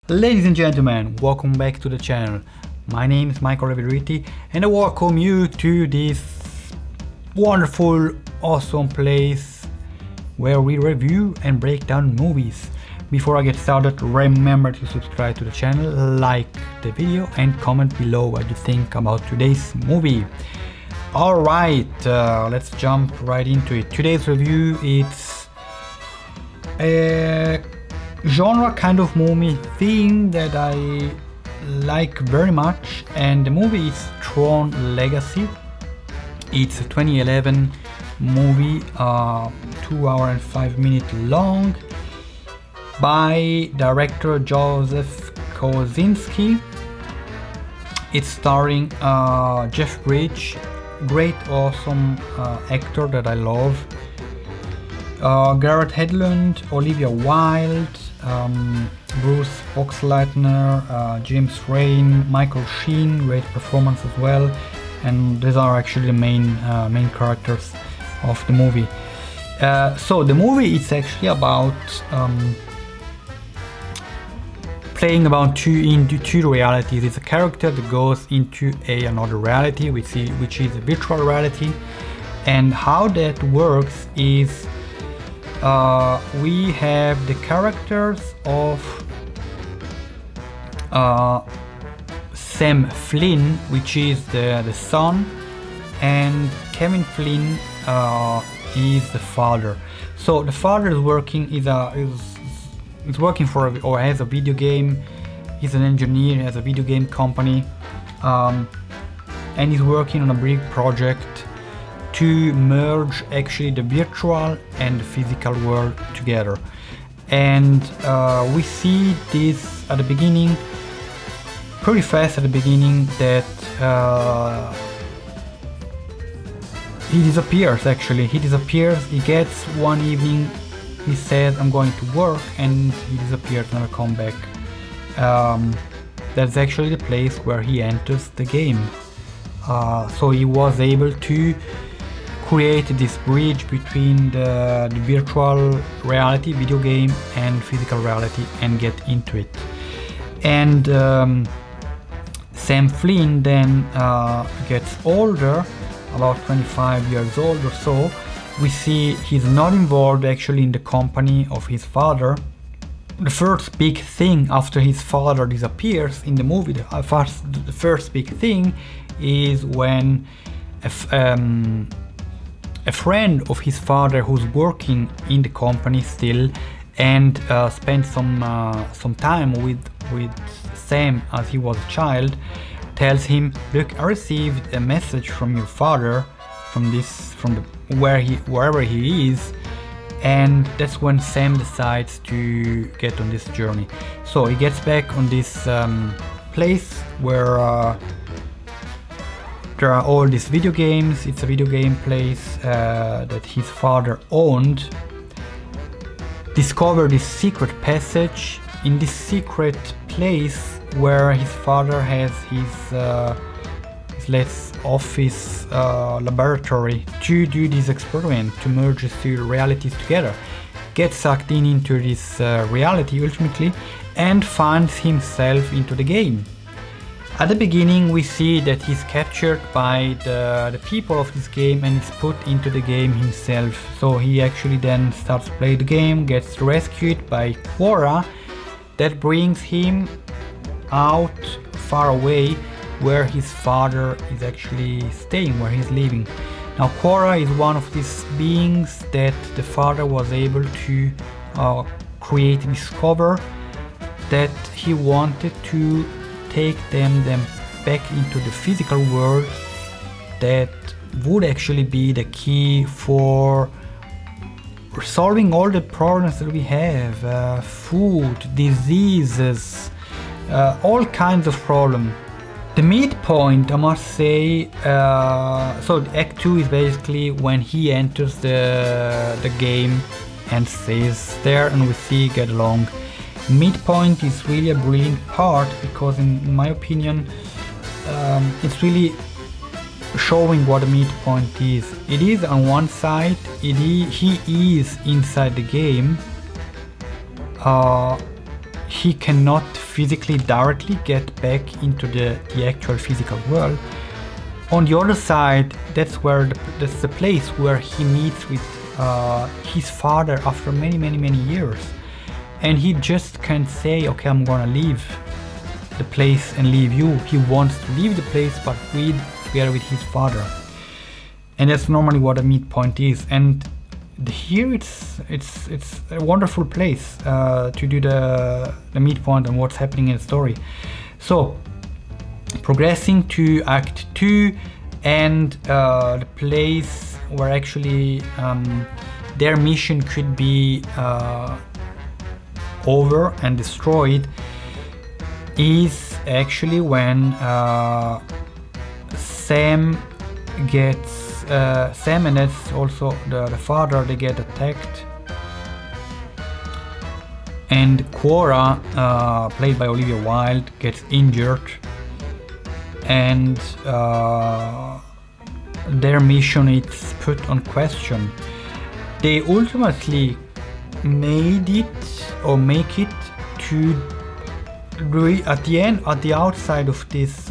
Ladies and gentlemen, welcome back to the channel. My name is Michael Reveriti and I welcome you to this wonderful, awesome place where we review and break down movies. Before I get started, remember to subscribe to the channel, like the video and comment below what you think about today's movie. Alright, let's jump right into it. Today's review is a genre kind of movie theme that I like very much, and the movie is Tron Legacy. It's a 2011 movie, 2 hours and 5 minutes long, by director Joseph Kosinski. It's starring Jeff Bridges, great awesome actor that I love, Garrett Hedlund, Olivia Wilde, Bruce Boxleitner, James Rain, Michael Sheen, great performance as well, and these are actually the main characters of the movie. So the movie is actually about playing about two realities. It's a character that goes into another reality, which is a virtual reality, and how that works is we have the characters of Sam Flynn, which is the son, and Kevin Flynn is the father. So the father is working working for or has a video game. He's an engineer, has a video game company, and he's working on a big project to merge actually the virtual and the physical world together. And we see this at the beginning, pretty fast at the beginning, that he disappears. He gets one evening, he says, I'm going to work, and he disappears, never come back. That's actually the place where he enters the game. So he was able to create this bridge between the virtual reality, video game, and physical reality, and get into it. And Sam Flynn then gets older, about 25 years old or so. We see he's not involved actually in the company of his father. The first big thing after his father disappears in the movie, the first big thing is when a friend of his father who's working in the company still, and spent some time with Sam as he was a child, tells him, look, I received a message from your father wherever he is. And that's when Sam decides to get on this journey. So he gets back on this place where there are all these video games. It's a video game place that his father owned. Discover this secret passage in this secret place where his father has his office laboratory to do this experiment, to merge these two realities together. Gets sucked into this reality ultimately, and finds himself into the game. At the beginning we see that he's captured by the people of this game and is put into the game himself. So he actually then starts to play the game, gets rescued by Quora, that brings him out far away where his father is actually staying, where he's living. Now Quora is one of these beings that the father was able to create and discover, that he wanted to take them back into the physical world. That would actually be the key for solving all the problems that we have, food, diseases, all kinds of problems. The midpoint, I must say, so Act 2 is basically when he enters the game and stays there, and we see get along. Midpoint is really a brilliant part, because in my opinion it's really showing what a midpoint is. It is on one side, he is inside the game, he cannot physically directly get back into the actual physical world. On the other side, that's the place where he meets with his father after many years, and he just can't say, okay, I'm gonna leave the place and leave you. He wants to leave the place, but together with his father, and that's normally what a midpoint is. And here it's a wonderful place to do the midpoint and what's happening in the story. So progressing to Act 2 and the place where actually their mission could be over and destroyed is actually when Sam and that's also the father, they get attacked, and Quora, played by Olivia Wilde, gets injured, and their mission is put on question. They ultimately make it to at the end, at the outside of this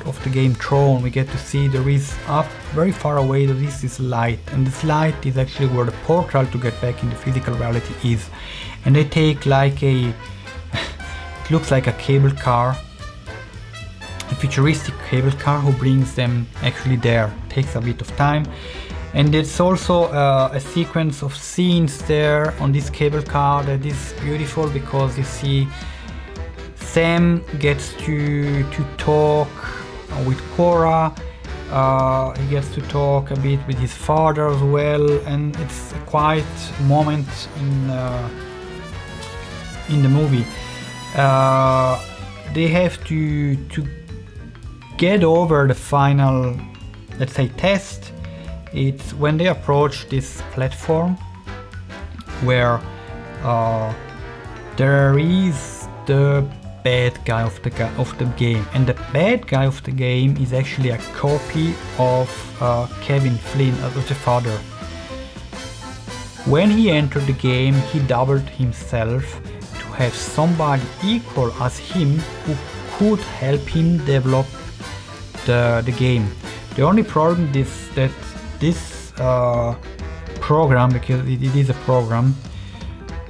of the game Tron, we get to see there is up very far away, there is this light, and this light is actually where the portal to get back into physical reality is. And they take like it looks like a cable car, a futuristic cable car, who brings them actually there. It takes a bit of time, and it's also a sequence of scenes there on this cable car that is beautiful, because you see Sam gets to talk with Quora, he gets to talk a bit with his father as well, and it's a quiet moment in the movie. They have to get over the final, let's say, test. It's when they approach this platform where there is the bad guy of the game, and the bad guy of the game is actually a copy of Kevin Flynn, of the father. When he entered the game, he doubled himself to have somebody equal as him who could help him develop the game. The only problem is that this program, because it is a program,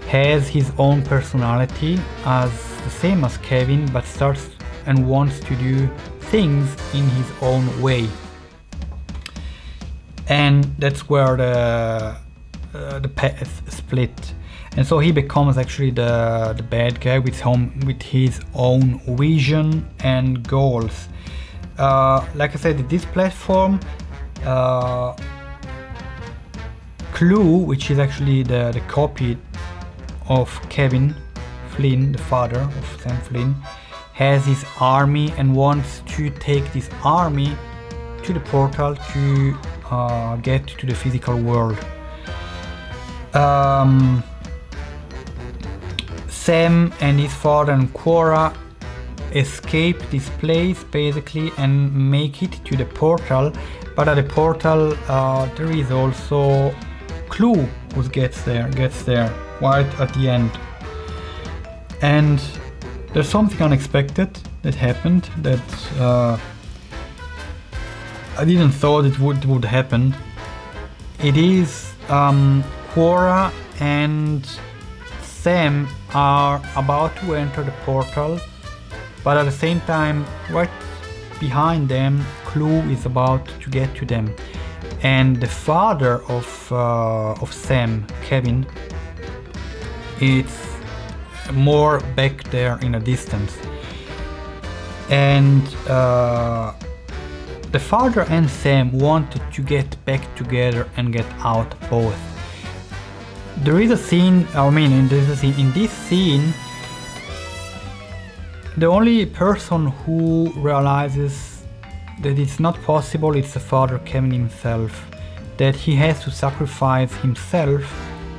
has his own personality as the same as Kevin, but starts and wants to do things in his own way, and that's where the path split. And so he becomes actually the bad guy with his own vision and goals. Like I said, this platform, Clue, which is actually the copy of Kevin Flynn, the father of Sam Flynn, has his army and wants to take this army to the portal to get to the physical world. Sam and his father and Quora escape this place basically and make it to the portal, but at the portal there is also Clue who gets there right at the end. And there's something unexpected that happened that I didn't thought it would happen. It is Quora and Sam are about to enter the portal, but at the same time, right behind them, Clue is about to get to them, and the father of Sam, Kevin, it's more back there in a distance, and the father and Sam wanted to get back together and get out both. There is a scene, in this scene, the only person who realizes that it's not possible is the father, Kevin himself, that he has to sacrifice himself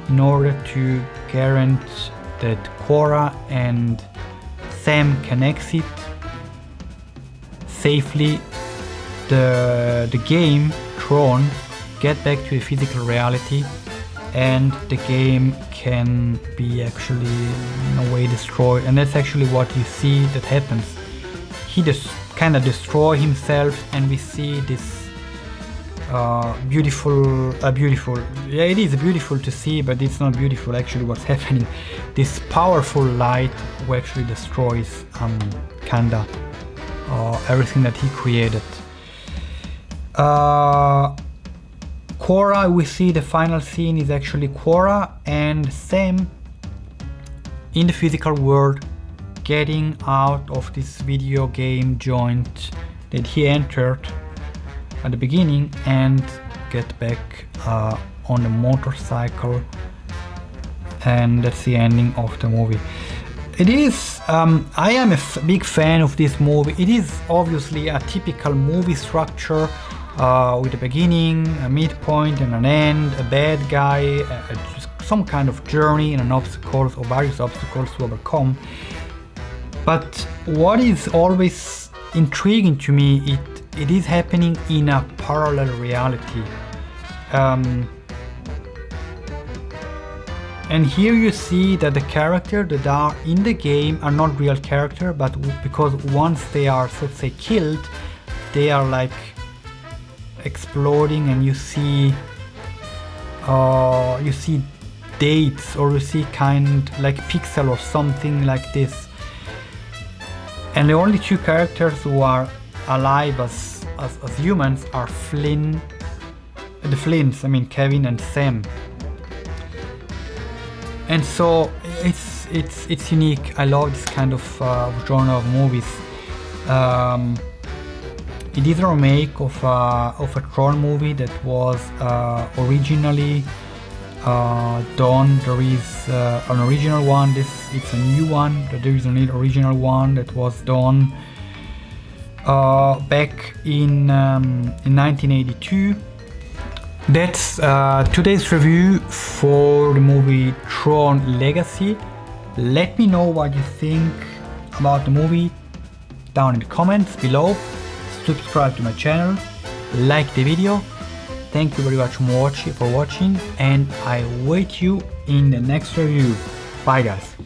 in order to guarantee that Quora and Sam can exit safely the game Tron, get back to the physical reality, and the game can be actually in a way destroyed, and that's actually what you see that happens. He just kind of destroy himself, and we see this beautiful, yeah, it is beautiful to see, but it's not beautiful actually what's happening. This powerful light who actually destroys kinda everything that he created. Cora, we see the final scene is actually Cora and Sam in the physical world, getting out of this video game joint that he entered at the beginning and get back on the motorcycle, and that's the ending of the movie. It is, I am a big fan of this movie. It is obviously a typical movie structure with a beginning, a midpoint and an end, a bad guy, some kind of journey and an obstacles or various obstacles to overcome. But what is always intriguing to me, it is happening in a parallel reality. And here you see that the characters that are in the game are not real characters, but because once they are, so to say, killed, they are like exploding, and you see dates, or you see kind like pixel or something like this. And the only two characters who are alive as humans are the Flints, I mean Kevin and Sam. And so it's unique. I love this kind of genre of movies. It is a remake of a Tron movie that was originally done. There is an original one. It's a new one. There is an original one that was done back in 1982. That's today's review for the movie Tron Legacy. Let me know what you think about the movie down in the comments below. Subscribe to my channel, like the video. Thank you very much for watching, and I wait you in the next review. Bye guys.